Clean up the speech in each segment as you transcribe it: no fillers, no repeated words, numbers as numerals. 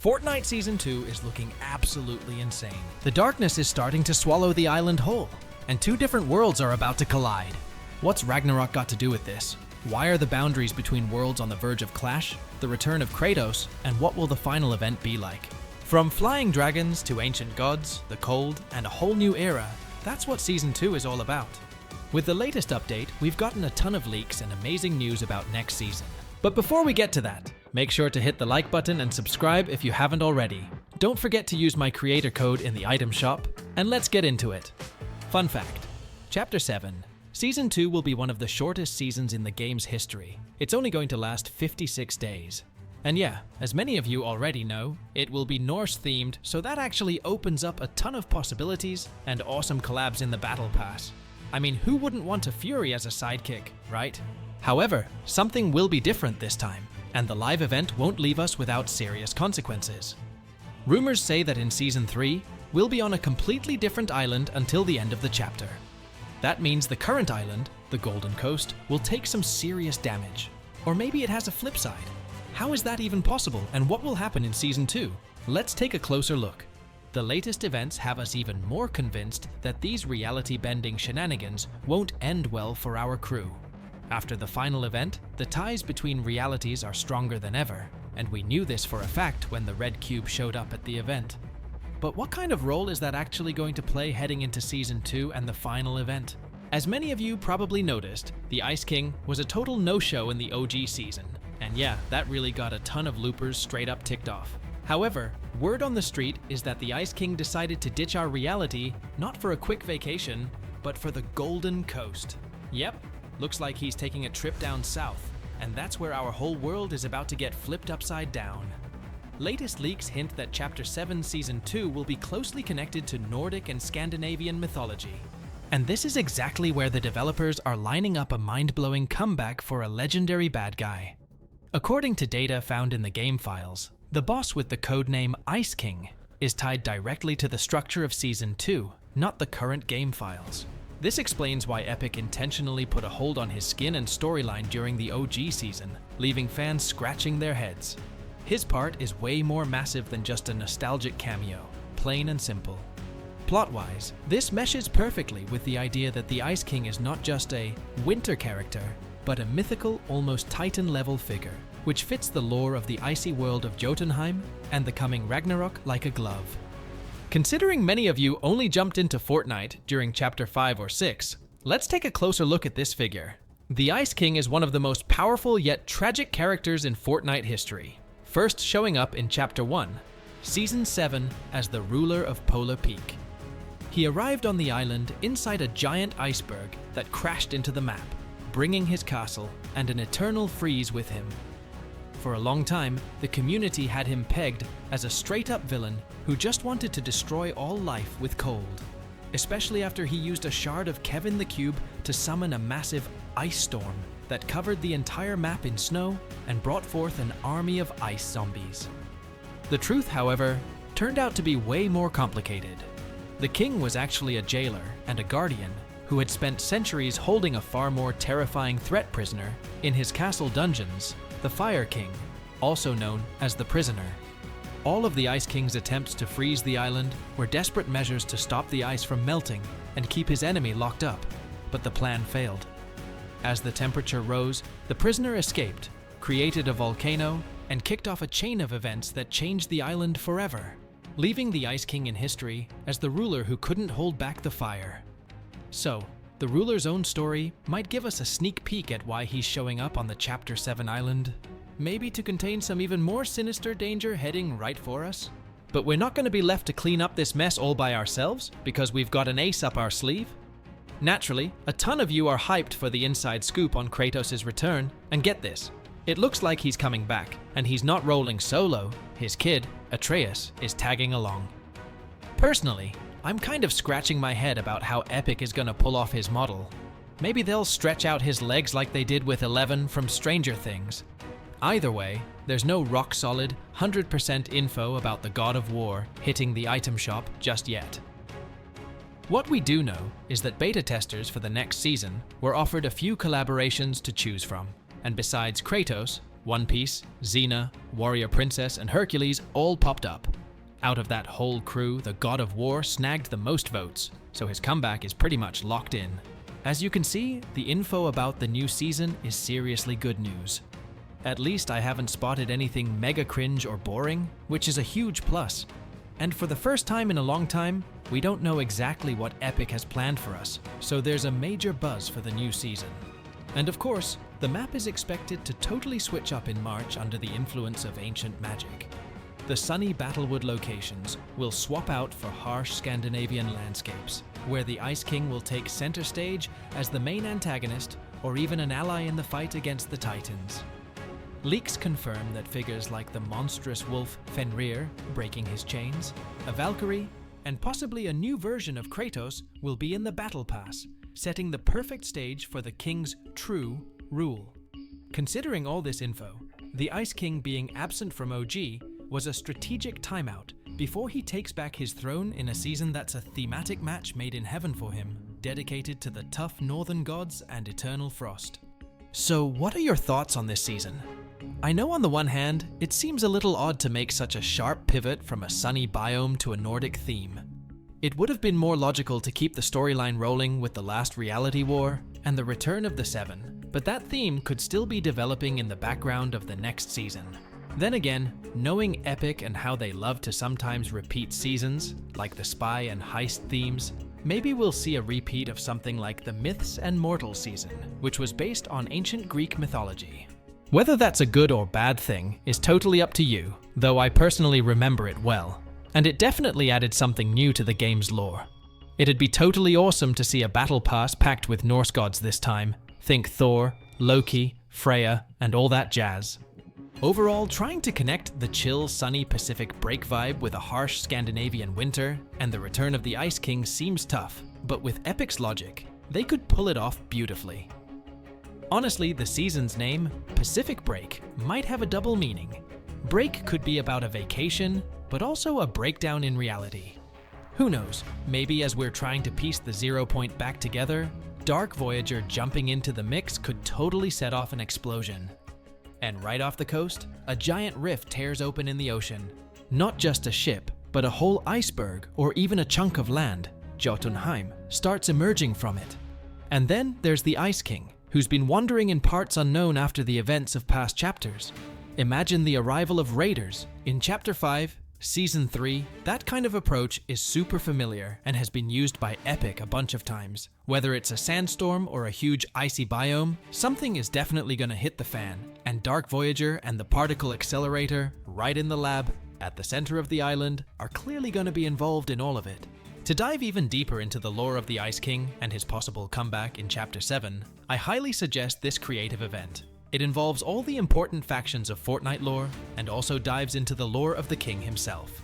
Fortnite Season 2 is looking absolutely insane. The darkness is starting to swallow the island whole, and two different worlds are about to collide. What's Ragnarok got to do with this? Why are the boundaries between worlds on the verge of clash? The return of Kratos, and what will the final event be like? From flying dragons to ancient gods, the cold, and a whole new era, that's what Season 2 is all about. With the latest update, we've gotten a ton of leaks and amazing news about next season. But before we get to that, make sure to hit the like button and subscribe if you haven't already. Don't forget to use my creator code in the item shop, and let's get into it. Fun fact: Chapter 7. Season 2 will be one of the shortest seasons in the game's history. It's only going to last 56 days. And yeah, as many of you already know, it will be Norse themed, so that actually opens up a ton of possibilities and awesome collabs in the Battle Pass. I mean, who wouldn't want a Fury as a sidekick, right? However, something will be different this time, and the live event won't leave us without serious consequences. Rumors say that in Season 3, we'll be on a completely different island until the end of the chapter. That means the current island, the Golden Coast, will take some serious damage. Or maybe it has a flip side. How is that even possible, and what will happen in Season 2? Let's take a closer look. The latest events have us even more convinced that these reality-bending shenanigans won't end well for our crew. After the final event, the ties between realities are stronger than ever, and we knew this for a fact when the red cube showed up at the event. But what kind of role is that actually going to play heading into Season 2 and the final event? As many of you probably noticed, the Ice King was a total no-show in the OG season, and yeah, that really got a ton of loopers straight up ticked off. However, word on the street is that the Ice King decided to ditch our reality, not for a quick vacation, but for the Golden Coast. Yep, looks like he's taking a trip down south, and that's where our whole world is about to get flipped upside down. Latest leaks hint that Chapter 7 Season 2 will be closely connected to Nordic and Scandinavian mythology. And this is exactly where the developers are lining up a mind-blowing comeback for a legendary bad guy. According to data found in the game files, the boss with the codename Ice King is tied directly to the structure of Season 2, not the current game files. This explains why Epic intentionally put a hold on his skin and storyline during the OG season, leaving fans scratching their heads. His part is way more massive than just a nostalgic cameo, plain and simple. Plot-wise, this meshes perfectly with the idea that the Ice King is not just a winter character, but a mythical, almost Titan-level figure, which fits the lore of the icy world of Jotunheim and the coming Ragnarok like a glove. Considering many of you only jumped into Fortnite during Chapter 5 or 6, let's take a closer look at this figure. The Ice King is one of the most powerful yet tragic characters in Fortnite history, first showing up in Chapter 1, Season 7 as the ruler of Polar Peak. He arrived on the island inside a giant iceberg that crashed into the map, bringing his castle and an eternal freeze with him. For a long time, the community had him pegged as a straight-up villain who just wanted to destroy all life with cold, especially after he used a shard of Kevin the Cube to summon a massive ice storm that covered the entire map in snow and brought forth an army of ice zombies. The truth, however, turned out to be way more complicated. The king was actually a jailer and a guardian who had spent centuries holding a far more terrifying threat prisoner in his castle dungeons, the Fire King, also known as the Prisoner. All of the Ice King's attempts to freeze the island were desperate measures to stop the ice from melting and keep his enemy locked up, but the plan failed. As the temperature rose, the prisoner escaped, created a volcano, and kicked off a chain of events that changed the island forever, leaving the Ice King in history as the ruler who couldn't hold back the fire. So, the ruler's own story might give us a sneak peek at why he's showing up on the Chapter 7 island, maybe to contain some even more sinister danger heading right for us. But we're not going to be left to clean up this mess all by ourselves because we've got an ace up our sleeve. Naturally, a ton of you are hyped for the inside scoop on Kratos' return, and get this, it looks like he's coming back, and he's not rolling solo. His kid, Atreus, is tagging along. Personally, I'm kind of scratching my head about how Epic is going to pull off his model. Maybe they'll stretch out his legs like they did with Eleven from Stranger Things. Either way, there's no rock-solid, 100% info about the God of War hitting the item shop just yet. What we do know is that beta testers for the next season were offered a few collaborations to choose from, and besides Kratos, One Piece, Xena, Warrior Princess, and Hercules all popped up. Out of that whole crew, the God of War snagged the most votes, so his comeback is pretty much locked in. As you can see, the info about the new season is seriously good news. At least I haven't spotted anything mega cringe or boring, which is a huge plus. And for the first time in a long time, we don't know exactly what Epic has planned for us, so there's a major buzz for the new season. And of course, the map is expected to totally switch up in March under the influence of ancient magic. The sunny Battlewood locations will swap out for harsh Scandinavian landscapes, where the Ice King will take center stage as the main antagonist or even an ally in the fight against the Titans. Leaks confirm that figures like the monstrous wolf Fenrir, breaking his chains, a Valkyrie, and possibly a new version of Kratos will be in the Battle Pass, setting the perfect stage for the King's true rule. Considering all this info, the Ice King being absent from OG was a strategic timeout before he takes back his throne in a season that's a thematic match made in heaven for him, dedicated to the tough northern gods and eternal frost. So what are your thoughts on this season? I know on the one hand, it seems a little odd to make such a sharp pivot from a sunny biome to a Nordic theme. It would have been more logical to keep the storyline rolling with the last reality war and the return of the Seven, but that theme could still be developing in the background of the next season. Then again, knowing Epic and how they love to sometimes repeat seasons, like the spy and heist themes, maybe we'll see a repeat of something like the Myths and Mortals season, which was based on ancient Greek mythology. Whether that's a good or bad thing is totally up to you, though I personally remember it well, and it definitely added something new to the game's lore. It'd be totally awesome to see a battle pass packed with Norse gods this time. Think Thor, Loki, Freya, and all that jazz. Overall, trying to connect the chill, sunny Pacific break vibe with a harsh Scandinavian winter and the return of the Ice King seems tough, but with Epic's logic, they could pull it off beautifully. Honestly, the season's name, Pacific Break, might have a double meaning. Break could be about a vacation, but also a breakdown in reality. Who knows, maybe as we're trying to piece the 0 point back together, Dark Voyager jumping into the mix could totally set off an explosion. And right off the coast, a giant rift tears open in the ocean. Not just a ship, but a whole iceberg or even a chunk of land, Jotunheim, starts emerging from it. And then there's the Ice King, who's been wandering in parts unknown after the events of past chapters. Imagine the arrival of raiders. In Chapter 5, Season 3, that kind of approach is super familiar and has been used by Epic a bunch of times. Whether it's a sandstorm or a huge icy biome, something is definitely gonna hit the fan, and Dark Voyager and the particle accelerator, right in the lab, at the center of the island, are clearly gonna be involved in all of it. To dive even deeper into the lore of the Ice King and his possible comeback in Chapter 7, I highly suggest this creative event. It involves all the important factions of Fortnite lore, and also dives into the lore of the king himself.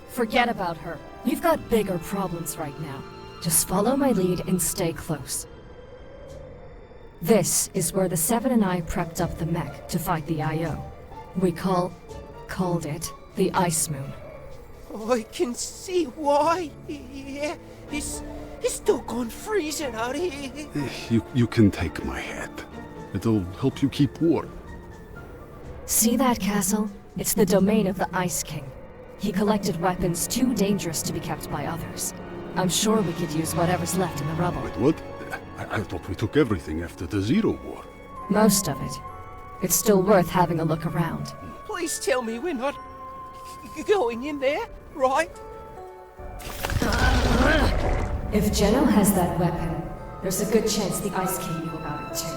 Forget about her. We've got bigger problems right now. Just follow my lead and stay close. This is where the Seven and I prepped up the mech to fight the IO. We called it the Ice Moon. I can see why. Yeah, it's doggone freezing out here. You can take my head. It'll help you keep warm. See that castle? It's the domain of the Ice King. He collected weapons too dangerous to be kept by others. I'm sure we could use whatever's left in the rubble. Wait, what? I thought we took everything after the Zero War. Most of it. It's still worth having a look around. Please tell me we're not going in there, right? If Geno has that weapon, there's a good chance the Ice King knew about it too.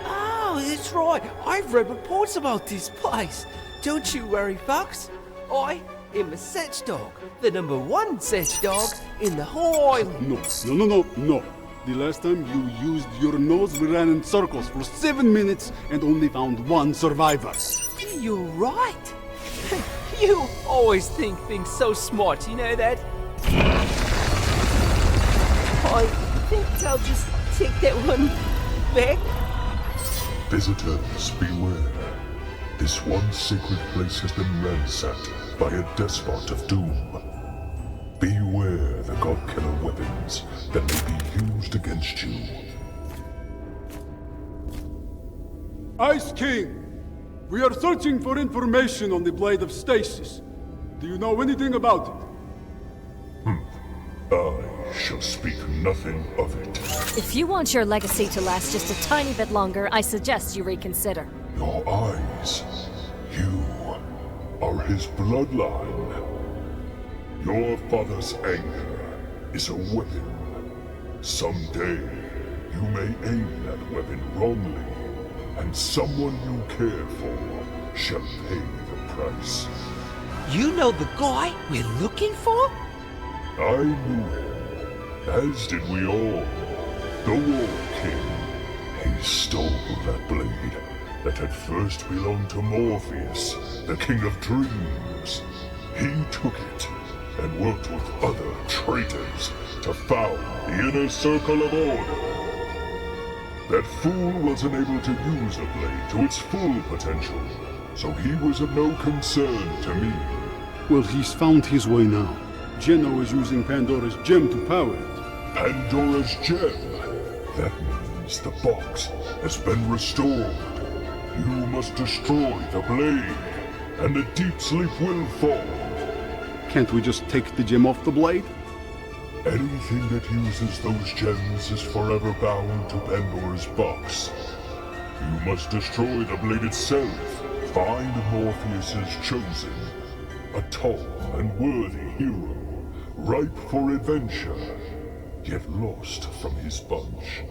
Oh, that's right. I've read reports about this place. Don't you worry, Fox. I am a search dog. The #1 search dog in the whole island. No. The last time you used your nose, we ran in circles for 7 minutes and only found one survivor. You're right. You always think things so smart, you know that? I think I'll just take that one back. Visitors, beware. This one sacred place has been ransacked by a despot of doom. Beware the God-Killer weapons that may be used against you. Ice King! We are searching for information on the Blade of Stasis. Do you know anything about it? I shall speak nothing of it. If you want your legacy to last just a tiny bit longer, I suggest you reconsider. Your eyes. You are his bloodline. Your father's anger is a weapon. Someday, you may aim that weapon wrongly, and someone you care for shall pay the price. You know the guy we're looking for? I knew him, as did we all. The War King. He stole that blade that had first belonged to Morpheus, the King of Dreams. He took it and worked with other traitors to found the Inner Circle of Order. That fool wasn't able to use the blade to its full potential, so he was of no concern to me. Well, he's found his way now. Geno is using Pandora's gem to power it. Pandora's gem. That means the box has been restored. You must destroy the blade, and the deep sleep will fall. Can't we just take the gem off the blade? Anything that uses those gems is forever bound to Pandora's box. You must destroy the blade itself. Find Morpheus's chosen, a tall and worthy hero, ripe for adventure, yet lost from his bunch.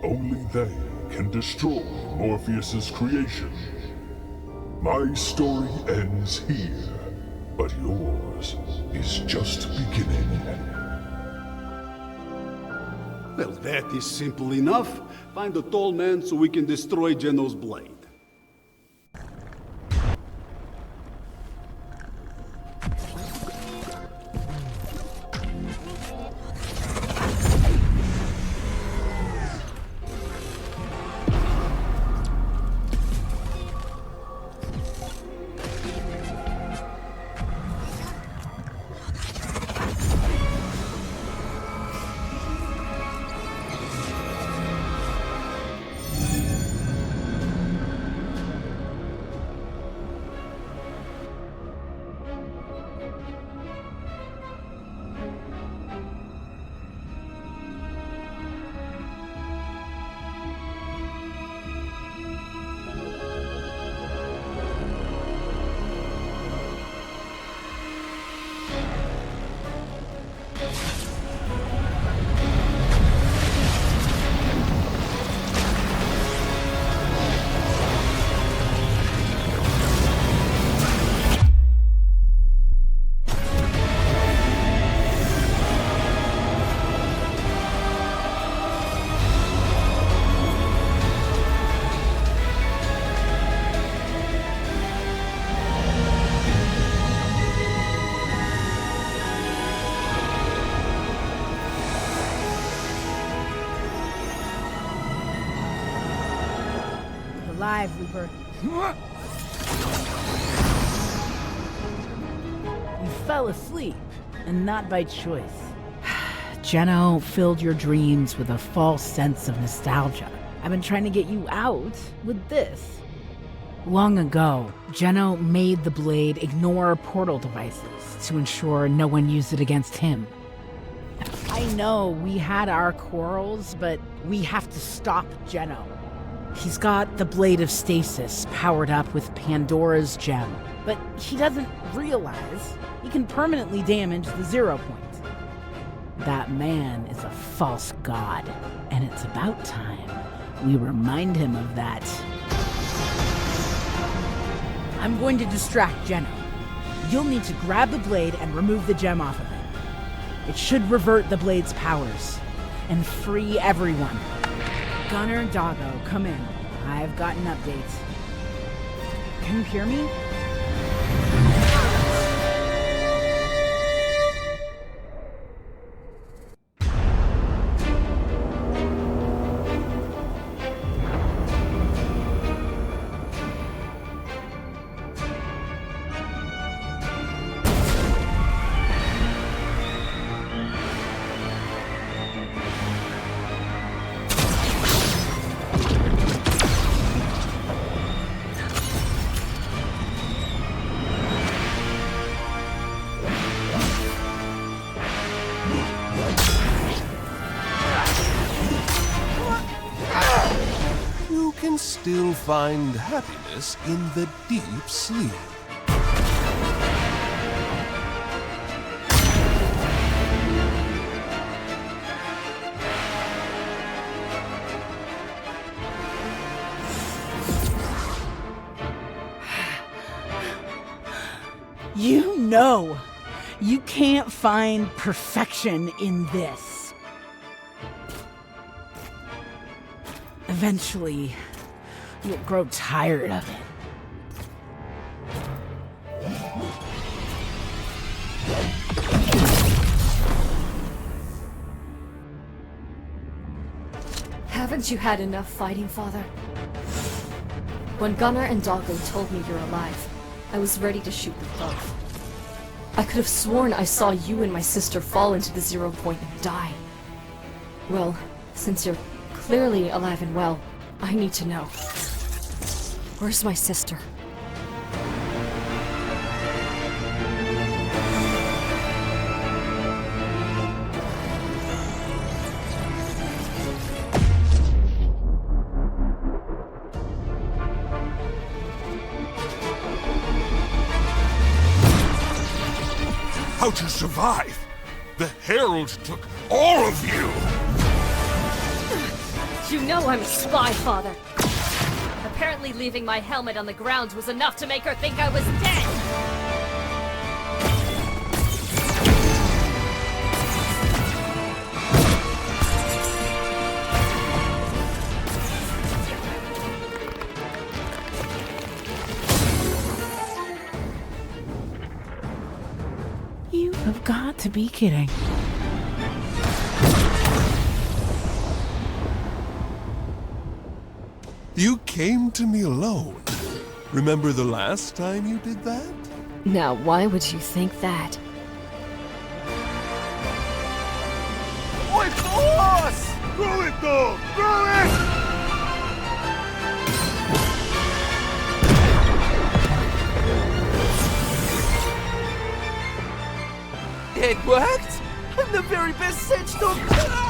Only they can destroy Morpheus's creation. My story ends here, but yours is just beginning. Well, that is simple enough. Find a tall man so we can destroy Geno's blade. Alive, Reaper. You fell asleep, and not by choice. Geno filled your dreams with a false sense of nostalgia. I've been trying to get you out with this. Long ago, Geno made the blade ignore portal devices to ensure no one used it against him. I know we had our quarrels, but we have to stop Geno. He's got the Blade of Stasis powered up with Pandora's gem, but he doesn't realize he can permanently damage the 0 point. That man is a false god, and it's about time we remind him of that. I'm going to distract Geno. You'll need to grab the blade and remove the gem off of it. It should revert the blade's powers and free everyone. Gunner and Doggo, come in. I've got an update. Can you hear me? still find happiness in the deep sleep. You know, you can't find perfection in this. Eventually, you'll grow tired of it. Haven't you had enough fighting, Father? When Gunnar and Doggo told me you're alive, I was ready to shoot them both. I could have sworn I saw you and my sister fall into the 0 point and die. Well, since you're clearly alive and well, I need to know. Where's my sister? How'd you survive? The Herald took all of you! You know I'm a spy, Father. Apparently leaving my helmet on the ground was enough to make her think I was dead. You have got to be kidding. You came to me alone. Remember the last time you did that? Now, why would you think that? Oi, boss! Throw it, dog! Throw it! It worked! I'm the very best Sedge dog!